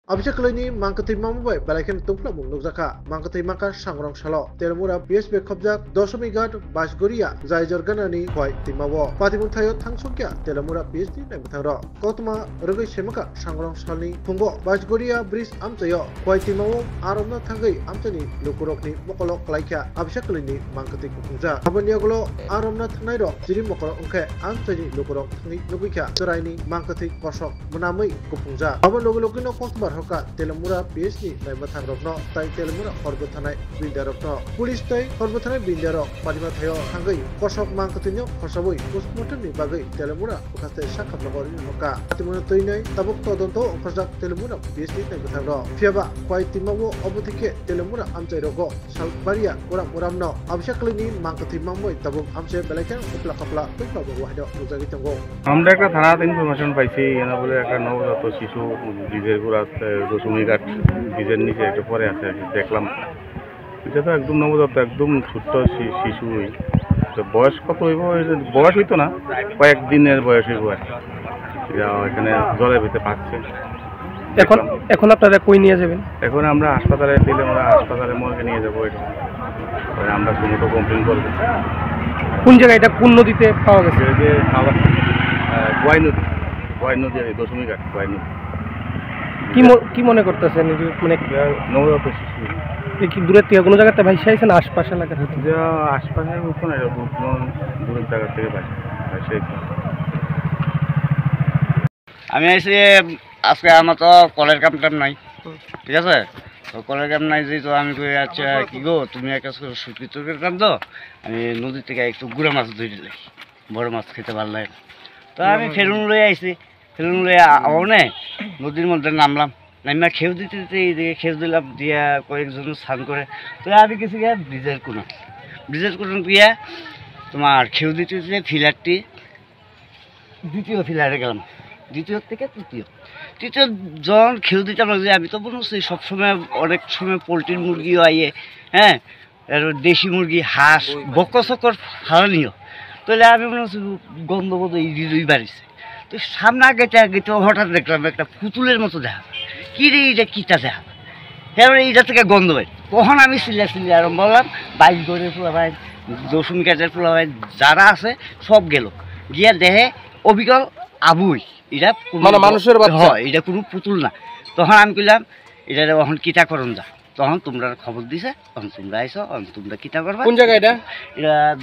Abishakalini Mankati Mambai, Balakan Tupla Mungzaka, Mankati Maka Sangrong Salo, Telemura, PSB Kobjak, Dosamigat, Bashgoria, Zajorganani, White Timawo, Patimuntayo Tangsukya, Telemura PSD, Nemataro, Kotma, Rugi Shemaka, Sangrong Sali, Pungo, Bashgoria, Bris Amtayo, White Timawo, Arona Tangi, Amtani, Lukurokni, Mokolok Laika, Abishakalini, Mankati Kupuja, Abanyagolo, Arona Tanairo, Jiri Mokoro Unke, Amtani, Lukurok, Nubika, Turaini, Mankati Kosok, Munami, Kupuja, Abanogolokino Kotmar. Telemura PSD Naimatang Rokno, Tai Telemura Horbotanai Bindarokno, Police Tai Horbotanai Bindarok, Padima Tayo Hangai, Kosok Mankatino, Kosawui, Postmortem Bagai, Telemura, Okaste Shakap Lagori Noka, Atimuna Toinai, Tabuk Todonto, Kosak Telemura PSD Naimatang Fiaba, Kwai Timawo, Obotike, Telemura Amjairoko, Salbaria, Muramno, Abshaklini, Mankati Mamoy, Tabuk Amse Belakan, Upla Kapla, Pipla Wahdo, Uzagitango. আমরা একটা থানাতে information পাইছি এনা বলে একটা নবজাত শিশু ব্রিজের গোড়া দশমিঘাট ব্রিজের নিচে একটা পরে আছে দেখলাম এটা তো একদম নবজাত একদম ছোট্ট শিশুই তো বয়স কত হইব বয়স হইতো না কয়েকদিনের বয়স হইব এখানে জলের ভিতরে পাচ্ছে এখন এখন আপনারা কই নিয়ে যাবেন এখন আমরা হাসপাতালে দিলে আমরা হাসপাতালে মর্গে নিয়ে যাবো এটা আমরা কোনো কমপ্লেন করবো কোন জায়গায় এটা কোন নদীতে পাওয়া গেছে যে গোয়াই নদী দশমিঘাট গোয়াই নদী কি মনে করতেছেন মানে নবজাত শিশু কি দূরের থেকে কোনো জায়গাতে ভাইসে আইছেন আশপাশে এলাকা থেকে আশপাশের মতো না দূরের জায়গা থেকে ভাইসে আমি আইসি আজকে আমার তো কলের কাম টাম নাই ঠিক আছে তো কলের কাম নাই যেহেতু আমি কই আচ্ছা কি গো তুমি এক কাজ করো শুটকি তরকারি কাম তো আমি নদী থেকে একটু গুড়া মাছ ধরে দিলাই বড় মাছ খেতে ভালো লাগে তো আমি ফেলুন লই আইসি ফেলুন লই আনে নদীর মধ্যে নামলাম নামিয়া খেউ দিতে দিতে এইদিকে খেউ দিলাম দিয়া কয়েকজন স্নান করে তো আমি কিছু গিয়া ব্রিজের কোনো গিয়া তোমার খেউ দিতে দিতে ফিলারটি দ্বিতীয় ফিলারে গেলাম দ্বিতীয় থেকে তৃতীয় জন খেউ দিতে লাগছে আমি তো বলছি সবসময় অনেক সময় পোলট্রির মুরগিও আইয়ে হ্যাঁ দেশি মুরগি হাঁস বক্কর হারানিও তাহলে আমি মনে হচ্ছি গন্ধবোধ এই বাড়িছে তো সামনে আগে হঠাৎ দেখলাম একটা পুতুলের মতো দেখা কি রে এইটা কীটা দেখা এবারে এইটা থেকে গন্ধ পাই তখন আমি সিলে আরম্ভ করলাম বাইক করে পোলা ভাই দশমী কাজের পোলা ভাই যারা আছে সব গেল গিয়া দেহে অবিকল আবুই এটা মানে মানুষের হয় এটা কোনো পুতুল না তখন আমি কইলাম এটা এখন কিতা করুন যা তখন তোমরা খবর দিছে তখন তোমরা আইসো তোমরা কিতা করবা কোন জায়গা এটা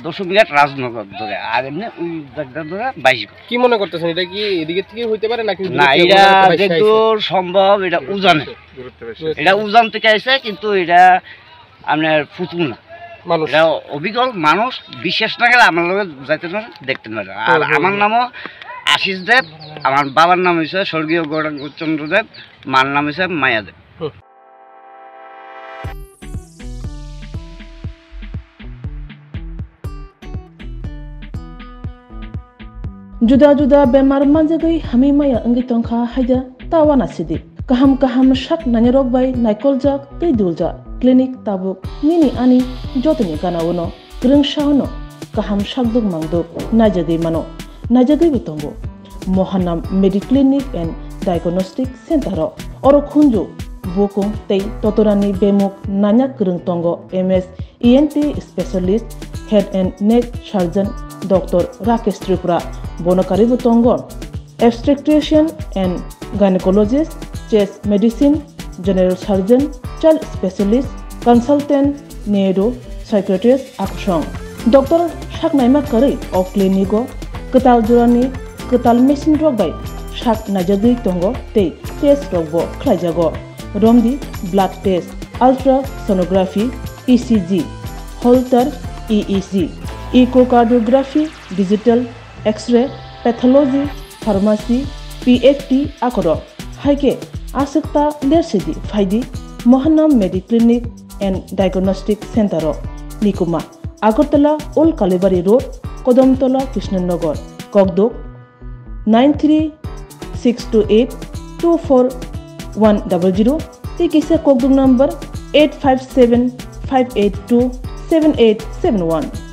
দশমিঘাট রাজনগর ধরে আর এমনি ওই জায়গা ধরে 22 কি মনে করতেছেন এটা কি এদিকে থেকে হইতে পারে নাকি না এটা যেদূর সম্ভব এটা উজান থেকে আইছে কিন্তু এটা আপনার পুতুল না মানুষ এটা অবিকল মানুষ বিশ্বাস না গেলে আমার লগে যাইতে পারে দেখতে পারে আর আমার নামও আশিস দেব আমার বাবার নাম হয়েছে স্বর্গীয় গৌরাঙ্গচন্দ্র দেব মার নাম হয়েছে মায়া দেব जुदा-जुदा बेमार manjagai hami maya angi tongkha haida tawana sidi kaham shak nanyarok bai naikolja tei dulja clinic tabuk nini ani jotoni ganawono grungshawno kaham shakduk mangduk najagai mano najagai bitongo mohanam mediclinic and diagnostic center oro khunju bokong tei totorani bemuk nanya grungtongo ms ent specialist head and neck surgeon Dr. Rakesh Tripura Bonakari Butongo, obstetrician and gynecologist, chest medicine, general surgeon, child specialist, consultant, neuro, psychiatrist, Akshong. Dr. Shaknaima Kari of Clinico, Katal Jurani, Katal Machine Rogai, Shak Najadi Tongo, Te, Test Rogo, Klajago, Romdi, blood test, ultrasonography, ECG, Holter, EEC. Echocardiography, digital, X-ray, pathology, pharmacy, PFT, akoro. Haike, asikta lersidi, faidi, Mohanam Mediclinic and Diagnostic Center, Nikuma, Agartala, Old Kalibari Road, Kodamtola, Krishnanagar, Kogdok, 93628-24100, Tikisa Kogdok number 857-582-7871.